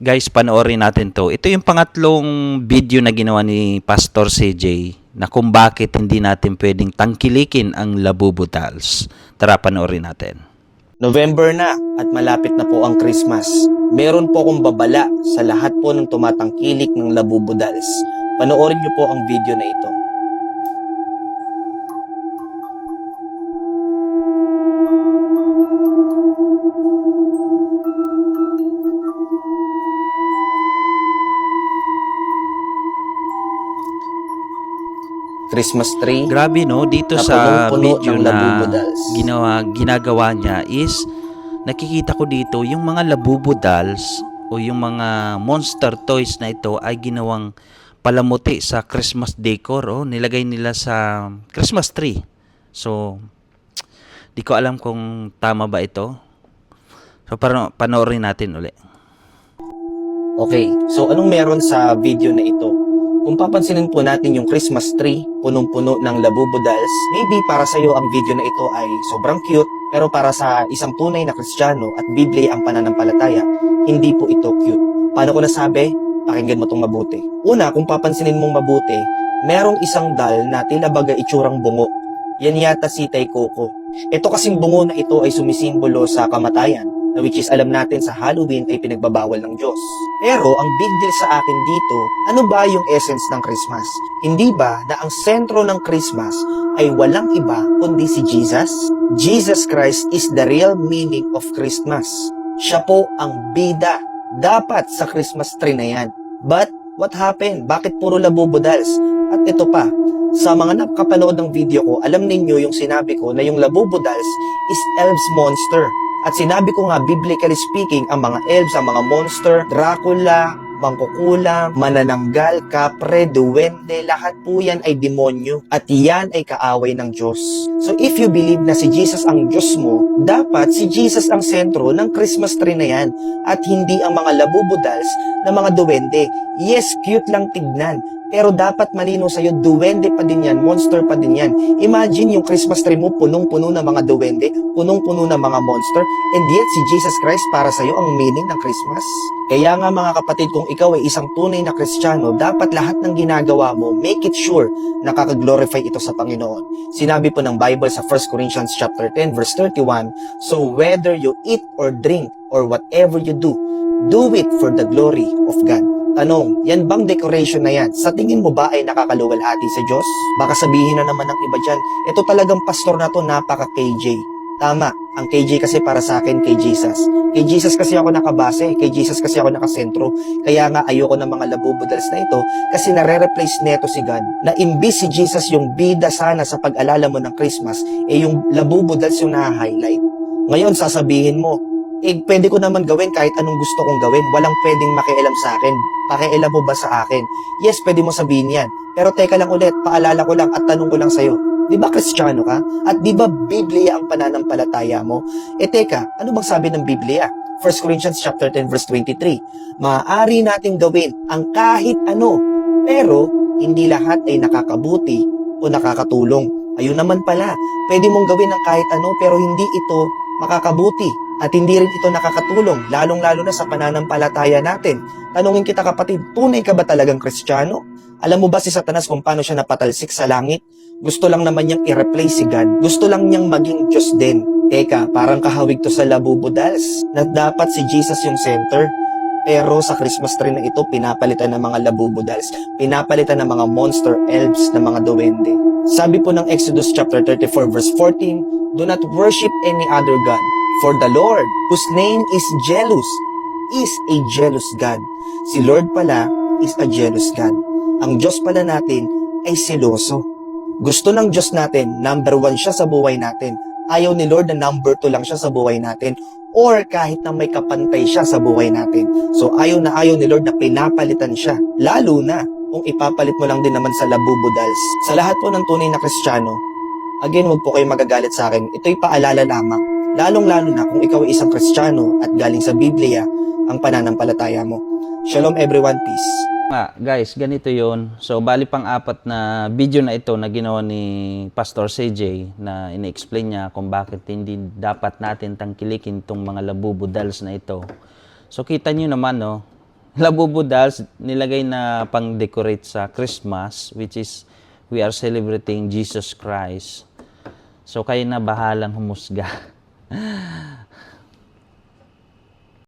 Guys, panoorin natin to. Ito yung pangatlong video na ginawa ni Pastor CJ na kung bakit hindi natin pwedeng tangkilikin ang Labubu Dolls. Tara, panoorin natin. November na at malapit na po ang Christmas. Meron po akong babala sa lahat po ng tumatangkilik ng Labubu Dolls. Panoorin niyo po ang video na ito. Christmas tree. Grabe no, dito Na sa punong-puno video ng Labubu na Dolls. ginagawa niya is nakikita ko dito yung mga Labubu Dolls o yung mga monster toys na ito ay ginawang palamuti sa Christmas decor. Oh, nilagay nila sa Christmas tree. So, di ko alam kung tama ba ito. So, panoorin natin uli. Okay, so anong meron sa video na ito? Kung papansinin po natin yung Christmas tree, punong-puno ng Labubu Dolls, maybe para sa iyo ang video na ito ay sobrang cute, pero para sa isang tunay na Kristiyano at Biblia ang pananampalataya, hindi po ito cute. Paano ko nasabi? Pakinggan mo itong mabuti. Una, kung papansinin mong mabuti, merong isang doll na tila baga itsurang bungo. Yan yata si Tay Coco. Ito kasing bungo na ito ay sumisimbolo sa kamatayan, na which is alam natin sa Halloween ay pinagbabawal ng Diyos. Pero ang big deal sa akin dito, ano ba yung essence ng Christmas? Hindi ba na ang sentro ng Christmas ay walang iba kundi si Jesus? Jesus Christ is the real meaning of Christmas. Siya po ang bida dapat sa Christmas tree na yan. But what happened? Bakit puro Labubu Dolls? At ito pa, sa mga nakapanood ng video ko, alam ninyo yung sinabi ko na yung Labubu Dolls is elves monster. At sinabi ko nga, biblically speaking, ang mga elves, ang mga monster, Dracula, mangkukulam, manananggal, kapre, duwende, lahat po yan ay demonyo. At yan ay kaaway ng Diyos. So if you believe na si Jesus ang Diyos mo, dapat si Jesus ang sentro ng Christmas tree na yan. At hindi ang mga Labubu Dolls na mga duwende. Yes, cute lang tignan. Pero dapat malino sa'yo, duwende pa din yan, monster pa din yan. Imagine yung Christmas tree mo, punong-puno ng mga duwende, punong-puno ng mga monster, and yet si Jesus Christ para sa'yo ang meaning ng Christmas. Kaya nga mga kapatid, kung ikaw ay isang tunay na Kristiyano, dapat lahat ng ginagawa mo, make it sure na kakaglorify ito sa Panginoon. Sinabi po ng Bible sa 1 Corinthians chapter 10 verse 31, so whether you eat or drink or whatever you do it for the glory of God. Tanong, yan bang decoration na yan? Sa tingin mo ba ay nakakaluwalhati sa Diyos? Baka sabihin na naman ng iba dyan, ito talagang pastor na to napaka-KJ. Tama, ang KJ kasi para sa akin kay Jesus. Kay Jesus kasi ako nakabase, kay Jesus kasi ako nakasentro. Kaya nga ayoko ng mga Labubu Dolls na ito kasi nare-replace neto si God. Na imbis si Jesus yung bida sana sa pag-alala mo ng Christmas, yung Labubu Dolls yung na-highlight. Ngayon sasabihin mo, pwede ko naman gawin kahit anong gusto kong gawin. Walang pwedeng makialam sa akin. Pakialam mo ba sa akin? Yes, pwede mo sabihin yan. Pero teka lang ulit, paalala ko lang at tanong ko lang sa'yo. Di ba Kristiyano ka? At di ba Biblia ang pananampalataya mo? Teka, ano bang sabi ng Biblia? 1 Corinthians chapter 10 verse 23. Maaari nating gawin ang kahit ano, pero hindi lahat ay nakakabuti o nakakatulong. Ayun naman pala, pwede mong gawin ang kahit ano pero hindi ito makakabuti at hindi rin ito nakakatulong, lalong-lalo na sa pananampalataya natin. Tanungin kita kapatid, tunay ka ba talagang Kristiyano? Alam mo ba si Satanas kung paano siya napatalsik sa langit? Gusto lang naman niyang i-replace si God. Gusto lang niyang maging Diyos din. Teka, parang kahawig to sa Labubu Dolls na dapat si Jesus yung center. Pero sa Christmas tree na ito, pinapalitan ng mga Labubu Dolls. Pinapalitan ng mga monster elves na mga duwende. Sabi po ng Exodus chapter 34 verse 14, do not worship any other God. For the Lord, whose name is jealous, is a jealous God. Si Lord pala is a jealous God. Ang Diyos pala natin ay seloso. Gusto ng Diyos natin, number 1 siya sa buhay natin. Ayaw ni Lord na number 2 lang siya sa buhay natin. Or kahit na may kapantay siya sa buhay natin. So ayaw ni Lord na pinapalitan siya. Lalo na kung ipapalit mo lang din naman sa Labubu Dolls. Sa lahat po ng tunay na Kristiyano, again, huwag po kayo magagalit sa akin. Ito'y paalala lamang. Lalong-lalo na kung ikaw ay isang Kristiyano at galing sa Biblia ang pananampalataya mo. Shalom everyone, peace. Guys, ganito yon. So, bali pang-apat na video na ito na ginawa ni Pastor CJ na ini-explain niya kung bakit hindi dapat natin tangkilikin itong mga Labubu Dolls na ito. So, kita nyo naman, no, Labubu dolls nilagay na pang-decorate sa Christmas, which is we are celebrating Jesus Christ. So kayo na bahalang humusga.